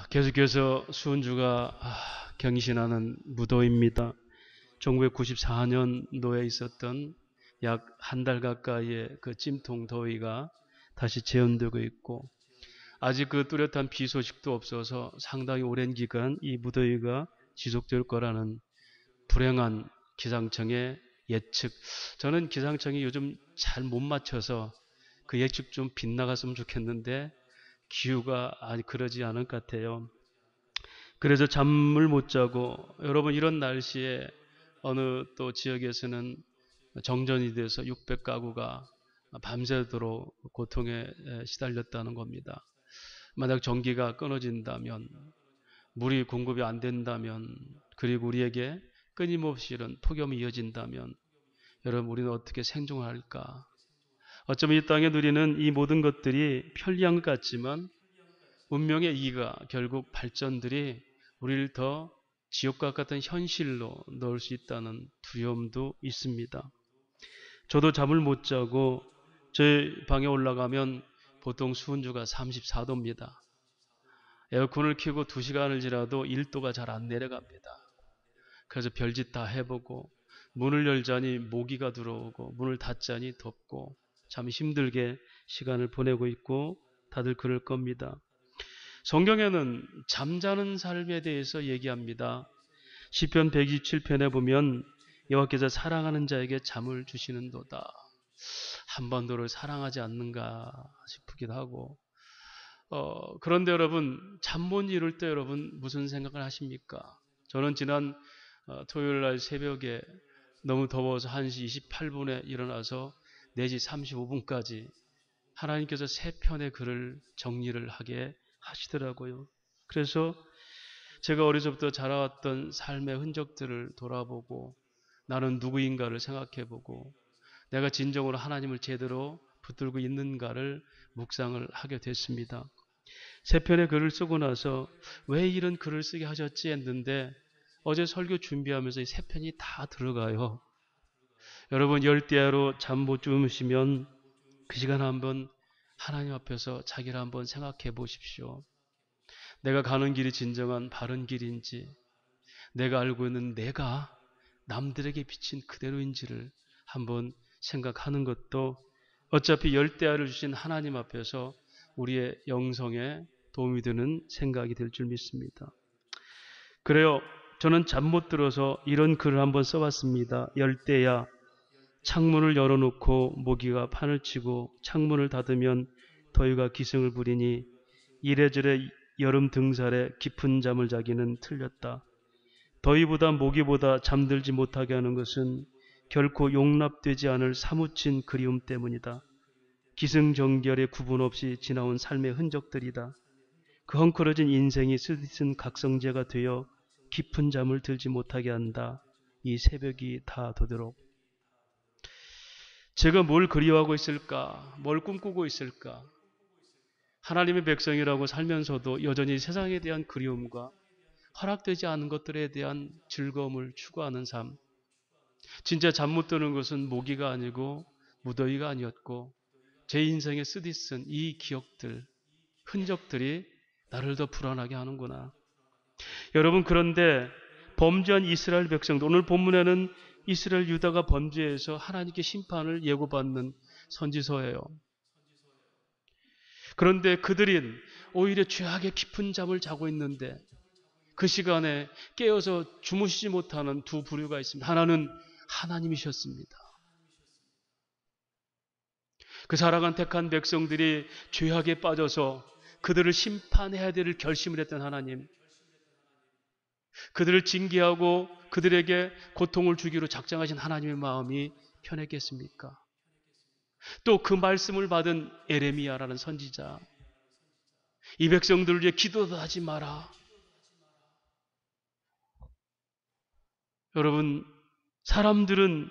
계속해서 수은주가 경신하는 무도입니다. 1994년도에 있었던 약 한 달 가까이의 그 찜통 더위가 다시 재현되고 있고, 아직 그 뚜렷한 비 소식도 없어서 상당히 오랜 기간 이 무더위가 지속될 거라는 불행한 기상청의 예측. 저는 기상청이 요즘 잘 못 맞춰서 그 예측 좀 빗나갔으면 좋겠는데 기후가 그러지 않을 것 같아요. 그래서 잠을 못 자고, 여러분 이런 날씨에 어느 또 지역에서는 정전이 돼서 600가구가 밤새도록 고통에 시달렸다는 겁니다. 만약 전기가 끊어진다면, 물이 공급이 안 된다면, 그리고 우리에게 끊임없이 이런 폭염이 이어진다면 여러분 우리는 어떻게 생존을 할까? 어쩌면 이 땅에 누리는 이 모든 것들이 편리한 것 같지만 운명의 이가 결국 발전들이 우리를 더 지옥과 같은 현실로 넣을 수 있다는 두려움도 있습니다. 저도 잠을 못 자고 제 방에 올라가면 보통 수온주가 34도입니다. 에어컨을 켜고 2시간을 지나도 1도가 잘 안 내려갑니다. 그래서 별짓 다 해보고, 문을 열자니 모기가 들어오고 문을 닫자니 덥고, 참 힘들게 시간을 보내고 있고 다들 그럴 겁니다. 성경에는 잠자는 삶에 대해서 얘기합니다. 시편 127편에 보면 여호와께서 사랑하는 자에게 잠을 주시는도다. 한반도를 사랑하지 않는가 싶기도 하고, 그런데 여러분 잠 못 이룰 때 여러분 무슨 생각을 하십니까? 저는 지난 토요일날 새벽에 너무 더워서 1시 28분에 일어나서 4시 35분까지 하나님께서 3편의 글을 정리를 하게 하시더라고요. 그래서 제가 어려서부터 자라왔던 삶의 흔적들을 돌아보고 나는 누구인가를 생각해보고 내가 진정으로 하나님을 제대로 붙들고 있는가를 묵상을 하게 됐습니다. 3편의 글을 쓰고 나서 왜 이런 글을 쓰게 하셨지 했는데, 어제 설교 준비하면서 이 3편이 다 들어가요. 여러분 열대야로 잠 못 주무시면 그 시간 한번 하나님 앞에서 자기를 한번 생각해 보십시오. 내가 가는 길이 진정한 바른 길인지, 내가 알고 있는 내가 남들에게 비친 그대로인지를 한번 생각하는 것도 어차피 열대야를 주신 하나님 앞에서 우리의 영성에 도움이 되는 생각이 될 줄 믿습니다. 그래요. 저는 잠 못 들어서 이런 글을 한번 써봤습니다. 열대야, 창문을 열어놓고 모기가 판을 치고 창문을 닫으면 더위가 기승을 부리니 이래저래 여름 등살에 깊은 잠을 자기는 틀렸다. 더위보다 모기보다 잠들지 못하게 하는 것은 결코 용납되지 않을 사무친 그리움 때문이다. 기승전결에 구분 없이 지나온 삶의 흔적들이다. 그 헝클어진 인생이 쓰디쓴 각성제가 되어 깊은 잠을 들지 못하게 한다. 이 새벽이 다 되도록. 제가 뭘 그리워하고 있을까? 뭘 꿈꾸고 있을까? 하나님의 백성이라고 살면서도 여전히 세상에 대한 그리움과 허락되지 않은 것들에 대한 즐거움을 추구하는 삶. 진짜 잠 못 드는 것은 모기가 아니고 무더위가 아니었고, 제 인생에 쓰디쓴 이 기억들, 흔적들이 나를 더 불안하게 하는구나. 여러분, 그런데 범죄한 이스라엘 백성들, 오늘 본문에는 이스라엘 유다가 범죄해서 하나님께 심판을 예고받는 선지서예요. 그런데 그들은 오히려 죄악의 깊은 잠을 자고 있는데 그 시간에 깨어서 주무시지 못하는 두 부류가 있습니다. 하나는 하나님이셨습니다. 그 사랑한 택한 백성들이 죄악에 빠져서 그들을 심판해야 될 결심을 했던 하나님, 그들을 징계하고 그들에게 고통을 주기로 작정하신 하나님의 마음이 편했겠습니까? 또 그 말씀을 받은 에레미야라는 선지자, 이 백성들을 위해 기도도 하지 마라. 여러분, 사람들은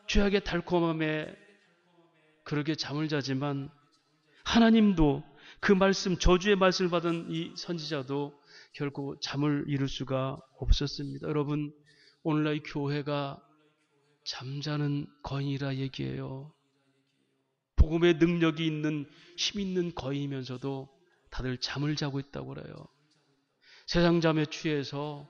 죄악의 달콤함에 그렇게 잠을 자지만 하나님도 그 말씀, 저주의 말씀을 받은 이 선지자도 결코 잠을 이룰 수가 없었습니다. 여러분, 오늘날 교회가 잠자는 거인이라 얘기해요. 복음의 능력이 있는 힘 있는 거인이면서도 다들 잠을 자고 있다고 그래요. 세상 잠에 취해서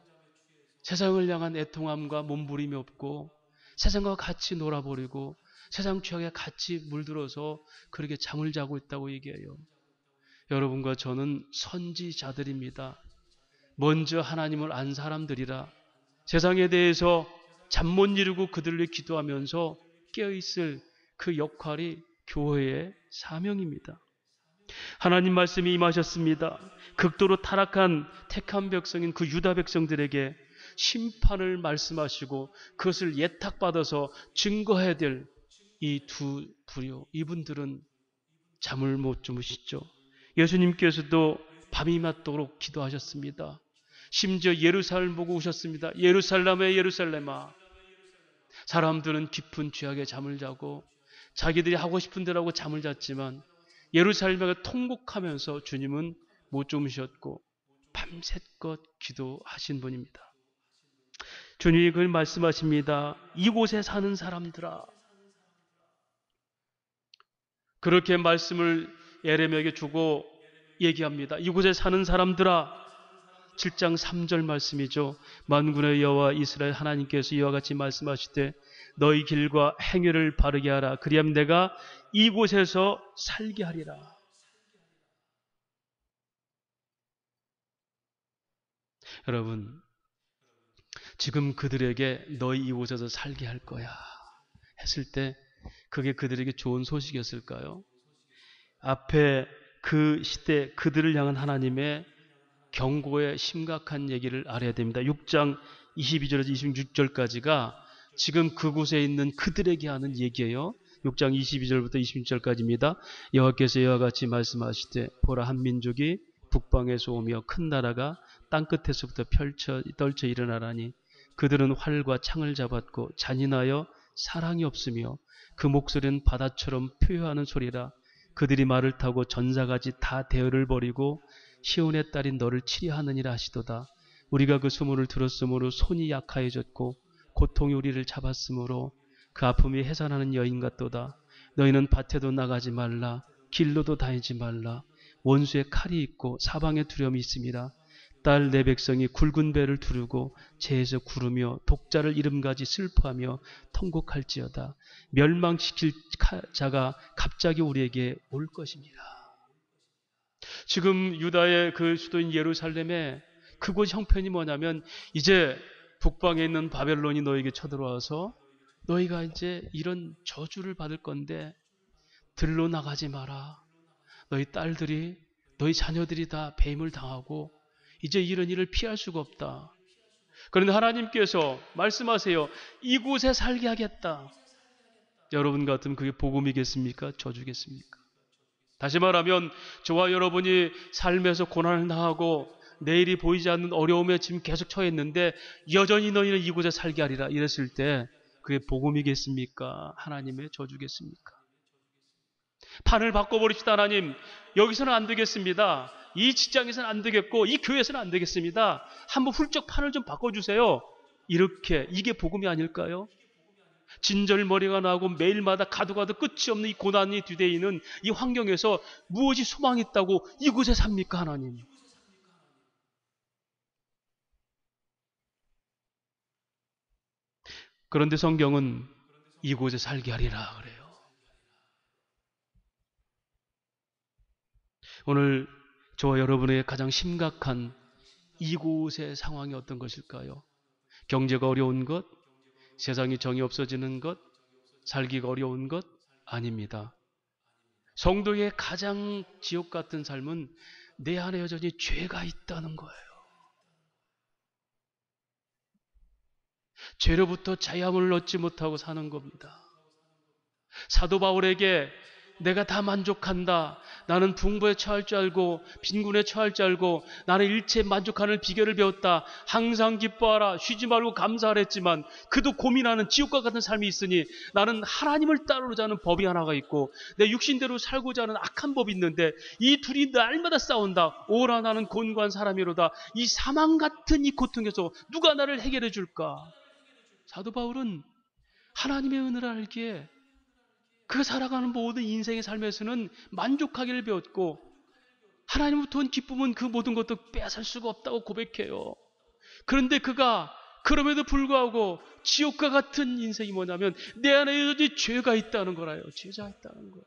세상을 향한 애통함과 몸부림이 없고 세상과 같이 놀아버리고 세상 취향에 같이 물들어서 그렇게 잠을 자고 있다고 얘기해요. 여러분과 저는 선지자들입니다. 먼저 하나님을 안 사람들이라 세상에 대해서 잠 못 이루고 그들을 기도하면서 깨어있을 그 역할이 교회의 사명입니다. 하나님 말씀이 임하셨습니다. 극도로 타락한 택한 백성인 그 유다 백성들에게 심판을 말씀하시고 그것을 예탁받아서 증거해야 될 이 두 부류, 이분들은 잠을 못 주무시죠. 예수님께서도 밤이 맞도록 기도하셨습니다. 심지어 예루살렘 보고 오셨습니다. 예루살렘에 예루살렘아. 사람들은 깊은 죄악에 잠을 자고 자기들이 하고 싶은 대로 하고 잠을 잤지만 예루살렘에 통곡하면서 주님은 못 주무셨고 밤새껏 기도하신 분입니다. 주님이 그걸 말씀하십니다. 이곳에 사는 사람들아. 그렇게 말씀을 예레미야에게 주고 얘기합니다. 이곳에 사는 사람들아. 7장 3절 말씀이죠. 만군의 여호와 이스라엘 하나님께서 이와 같이 말씀하시되 너희 길과 행위를 바르게 하라. 그리하면 내가 이곳에서 살게 하리라. 여러분, 지금 그들에게 너희 이곳에서 살게 할 거야 했을 때 그게 그들에게 좋은 소식이었을까요? 앞에 그 시대 그들을 향한 하나님의 경고의 심각한 얘기를 알아야 됩니다. 6장 22절에서 26절까지가 지금 그곳에 있는 그들에게 하는 얘기예요. 6장 22절부터 26절까지입니다. 여호와께서 이와 같이 말씀하시되 보라 한 민족이 북방에서 오며 큰 나라가 땅끝에서부터 떨쳐 일어나라니 그들은 활과 창을 잡았고 잔인하여 사랑이 없으며 그 목소리는 바다처럼 표효하는 소리라. 그들이 말을 타고 전사가지 다 대열을 버리고 시온의 딸인 너를 치리하느니라 하시도다. 우리가 그 소문을 들었으므로 손이 약하여졌고 고통이 우리를 잡았으므로 그 아픔이 해산하는 여인 같도다. 너희는 밭에도 나가지 말라. 길로도 다니지 말라. 원수의 칼이 있고 사방에 두려움이 있습니다. 딸 내 백성이 굵은 배를 두르고 재에서 구르며 독자를 이름가지 슬퍼하며 통곡할지어다. 멸망시킬 자가 갑자기 우리에게 올 것입니다. 지금 유다의 그 수도인 예루살렘에 그곳 형편이 뭐냐면 이제 북방에 있는 바벨론이 너에게 쳐들어와서 너희가 이제 이런 저주를 받을 건데 들로 나가지 마라. 너희 딸들이 너희 자녀들이 다 배임을 당하고 이제 이런 일을 피할 수가 없다. 그런데 하나님께서 말씀하세요. 이곳에 살게 하겠다. 여러분 같으면 그게 복음이겠습니까? 저주겠습니까? 다시 말하면 저와 여러분이 삶에서 고난을 당하고 내일이 보이지 않는 어려움에 지금 계속 처해 있는데 여전히 너희는 이곳에 살게 하리라 이랬을 때 그게 복음이겠습니까? 하나님의 저주겠습니까? 판을 바꿔버립시다. 하나님, 여기서는 안 되겠습니다. 이 직장에서는 안 되겠고 이 교회에서는 안 되겠습니다. 한번 훌쩍 판을 좀 바꿔주세요. 이렇게 이게 복음이 아닐까요? 진절머리가 나고 매일마다 가도 끝이 없는 이 고난이 뒤대이는 이 환경에서 무엇이 소망이 있다고 이곳에 삽니까? 하나님. 그런데 성경은 이곳에 살게 하리라 그래요. 오늘 저와 여러분의 가장 심각한 이곳의 상황이 어떤 것일까요? 경제가 어려운 것, 세상이 정이 없어지는 것, 살기가 어려운 것 아닙니다. 성도의 가장 지옥 같은 삶은 내 안에 여전히 죄가 있다는 거예요. 죄로부터 자유함을 얻지 못하고 사는 겁니다. 사도 바울에게 내가 다 만족한다. 나는 풍부에 처할 줄 알고 빈곤에 처할 줄 알고 나는 일체에 만족하는 비결을 배웠다. 항상 기뻐하라. 쉬지 말고 감사하라 했지만 그도 고민하는 지옥과 같은 삶이 있으니 나는 하나님을 따르고자 하는 법이 하나가 있고 내 육신대로 살고자 하는 악한 법이 있는데 이 둘이 날마다 싸운다. 오라 나는 곤고한 사람이로다. 이 사망 같은 이 고통에서 누가 나를 해결해 줄까? 사도 바울은 하나님의 은혜를 알기에 그 살아가는 모든 인생의 삶에서는 만족하기를 배웠고 하나님으로부터 온 기쁨은 그 모든 것도 빼앗을 수가 없다고 고백해요. 그런데 그가 그럼에도 불구하고 지옥과 같은 인생이 뭐냐면 내 안에 여전히 죄가 있다는 거라요. 죄가 있다는 거예요.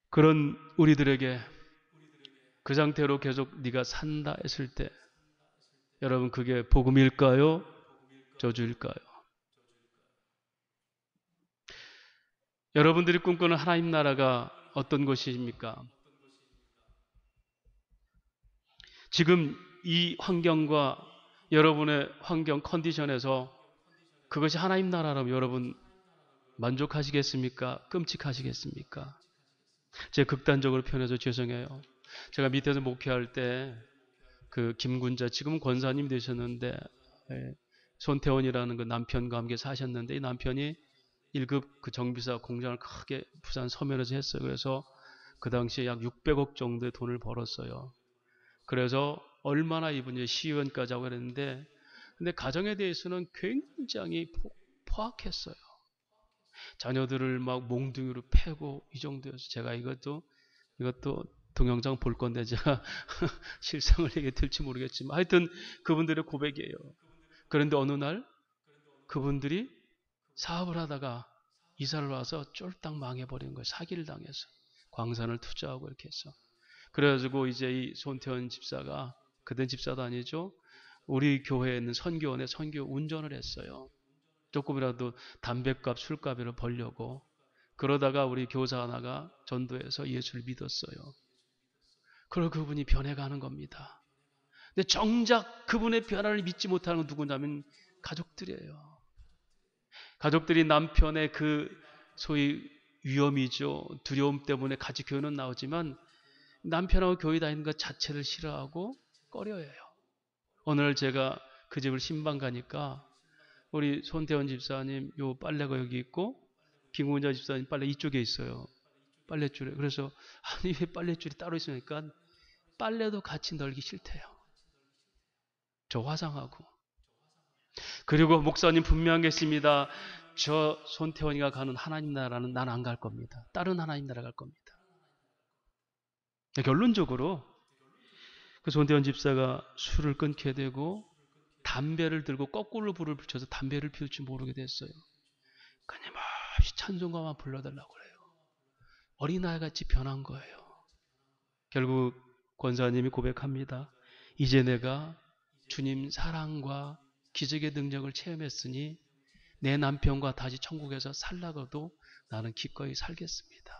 그런 우리들에게 그 상태로 계속 네가 산다 했을 때 여러분 그게 복음일까요? 저주일까요? 여러분들이 꿈꾸는 하나님 나라가 어떤 것입니까? 지금 이 환경과 여러분의 환경 컨디션에서 그것이 하나님 나라라면 여러분 만족하시겠습니까? 끔찍하시겠습니까? 제가 극단적으로 표현해서 죄송해요. 제가 밑에서 목회할 때 그 김군자 지금은 권사님 되셨는데 손태원이라는 그 남편과 함께 사셨는데 이 남편이 1급 그 정비사 공장을 크게 부산 서면에서 했어요. 그래서 그 당시에 약 600억 정도의 돈을 벌었어요. 그래서 얼마나 이분이 시의원까지 하고 그랬는데 근데 가정에 대해서는 굉장히 포악했어요. 자녀들을 막 몽둥이로 패고 이 정도여서 제가 이것도 동영상 볼 건데 제가 실상을 얘기해 될지 모르겠지만 하여튼 그분들의 고백이에요. 그런데 어느 날 그분들이 사업을 하다가 이사를 와서 쫄딱 망해버린 거예요. 사기를 당해서. 광산을 투자하고 이렇게 해서. 그래가지고 이제 이 손태원 집사가 그땐 집사도 아니죠. 우리 교회에 있는 선교원에 선교 운전을 했어요. 조금이라도 담뱃값, 술값을 벌려고. 그러다가 우리 교사 하나가 전도해서 예수를 믿었어요. 그리고 그분이 변해가는 겁니다. 근데 정작 그분의 변화를 믿지 못하는 건 누구냐면 가족들이에요. 가족들이 남편의 그 소위 위험이죠. 두려움 때문에 같이 교회는 나오지만 남편하고 교회 다니는 것 자체를 싫어하고 꺼려해요. 어느 날 제가 그 집을 신방 가니까 우리 손태원 집사님 요 빨래가 여기 있고 김군자 집사님 빨래 이쪽에 있어요. 빨랫줄에. 그래서 아니 왜 빨랫줄이 따로 있으니까 빨래도 같이 널기 싫대요. 저 화상하고. 그리고 목사님 분명했습니다. 저 손태원이가 가는 하나님 나라는 난 안 갈 겁니다. 다른 하나님 나라 갈 겁니다. 결론적으로 그 손태원 집사가 술을 끊게 되고 담배를 들고 거꾸로 불을 붙여서 담배를 피울지 모르게 됐어요. 끊임없이 찬송가만 불러달라고 그래요. 어린아이같이 변한 거예요. 결국 권사님이 고백합니다. 이제 내가 주님 사랑과 기적의 능력을 체험했으니 내 남편과 다시 천국에서 살라고도 나는 기꺼이 살겠습니다.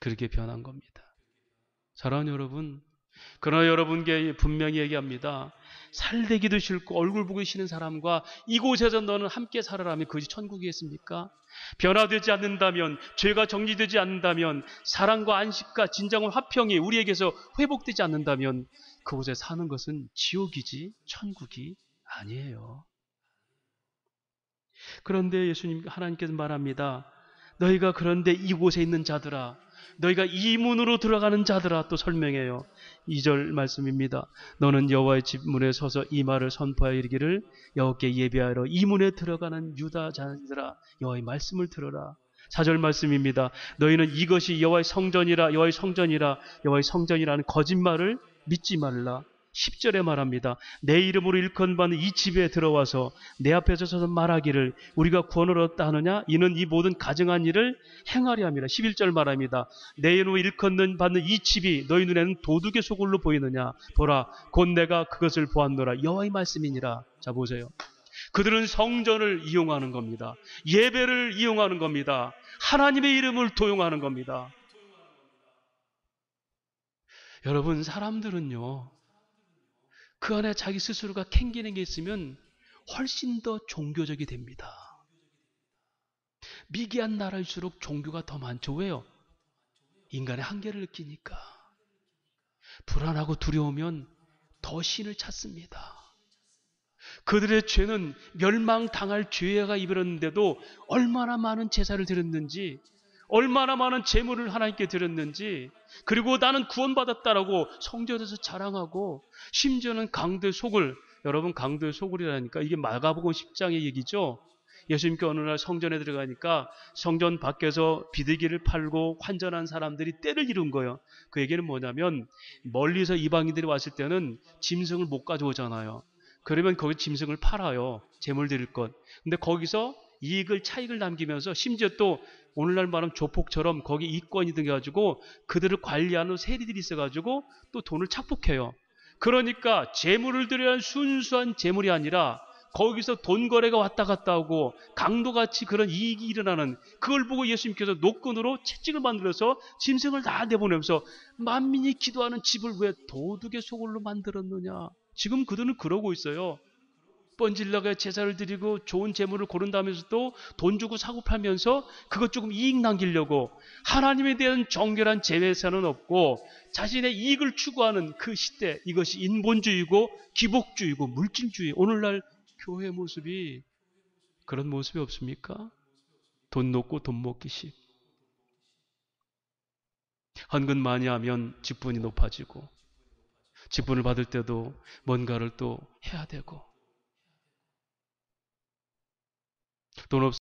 그렇게 변한 겁니다. 사랑하는 여러분, 그러나 여러분께 분명히 얘기합니다. 살되기도 싫고 얼굴 보기 싫은 사람과 이곳에서 너는 함께 살아라면 그것이 천국이겠습니까? 변화되지 않는다면, 죄가 정리되지 않는다면, 사랑과 안식과 진정한 화평이 우리에게서 회복되지 않는다면 그곳에 사는 것은 지옥이지 천국이 아니에요. 그런데 예수님 하나님께서 말합니다. 너희가 그런데 이곳에 있는 자들아, 너희가 이 문으로 들어가는 자들아, 또 설명해요. 2절 말씀입니다. 너는 여호와의 집 문에 서서 이 말을 선포하여 이르기를 여호와께 예배하러 이 문에 들어가는 유다 자들아, 여호와의 말씀을 들어라. 4절 말씀입니다. 너희는 이것이 여호와의 성전이라, 여호와의 성전이라, 여호와의 성전이라는 거짓말을 믿지 말라. 10절에 말합니다. 내 이름으로 일컬받는 이 집에 들어와서 내 앞에서 서서 말하기를 우리가 구원을 얻었다 하느냐? 이는 이 모든 가증한 일을 행하려 함이라. 11절 말합니다. 내 이름으로 일컬받는 이 집이 너희 눈에는 도둑의 소굴로 보이느냐? 보라, 곧 내가 그것을 보았노라. 여호와의 말씀이니라. 자, 보세요. 그들은 성전을 이용하는 겁니다. 예배를 이용하는 겁니다. 하나님의 이름을 도용하는 겁니다. 여러분, 사람들은요, 그 안에 자기 스스로가 캥기는 게 있으면 훨씬 더 종교적이 됩니다. 미개한 나라일수록 종교가 더 많죠. 왜요? 인간의 한계를 느끼니까. 불안하고 두려우면 더 신을 찾습니다. 그들의 죄는 멸망당할 죄가 이르렀는데도 얼마나 많은 제사를 드렸는지, 얼마나 많은 제물을 하나님께 드렸는지, 그리고 나는 구원받았다라고 성전에서 자랑하고, 심지어는 강도의 소굴, 여러분 강도의 소굴이라니까 이게 마가복음 10장의 얘기죠. 예수님께 어느 날 성전에 들어가니까 성전 밖에서 비둘기를 팔고 환전한 사람들이 때를 이룬 거예요. 그 얘기는 뭐냐면 멀리서 이방인들이 왔을 때는 짐승을 못 가져오잖아요. 그러면 거기 짐승을 팔아요. 재물 드릴 것. 근데 거기서 차익을 남기면서 심지어 또 오늘날 말하면 조폭처럼 거기 이권이 돼가지고 그들을 관리하는 세리들이 있어가지고 또 돈을 착복해요. 그러니까 재물을 드려야 하는 순수한 재물이 아니라 거기서 돈 거래가 왔다 갔다 하고 강도같이 그런 이익이 일어나는 그걸 보고 예수님께서 노끈으로 채찍을 만들어서 짐승을 다 내보내면서 만민이 기도하는 집을 왜 도둑의 소굴로 만들었느냐. 지금 그들은 그러고 있어요. 번질나게 제사를 드리고 좋은 재물을 고른다면서도 돈 주고 사고 팔면서 그것 조금 이익 남기려고 하나님에 대한 정결한 제사는 없고 자신의 이익을 추구하는 그 시대, 이것이 인본주의고 기복주의고 물질주의. 오늘날 교회 모습이 그런 모습이 없습니까? 돈 놓고 돈 먹기식. 헌금 많이 하면 직분이 높아지고 직분을 받을 때도 뭔가를 또 해야 되고 돈 없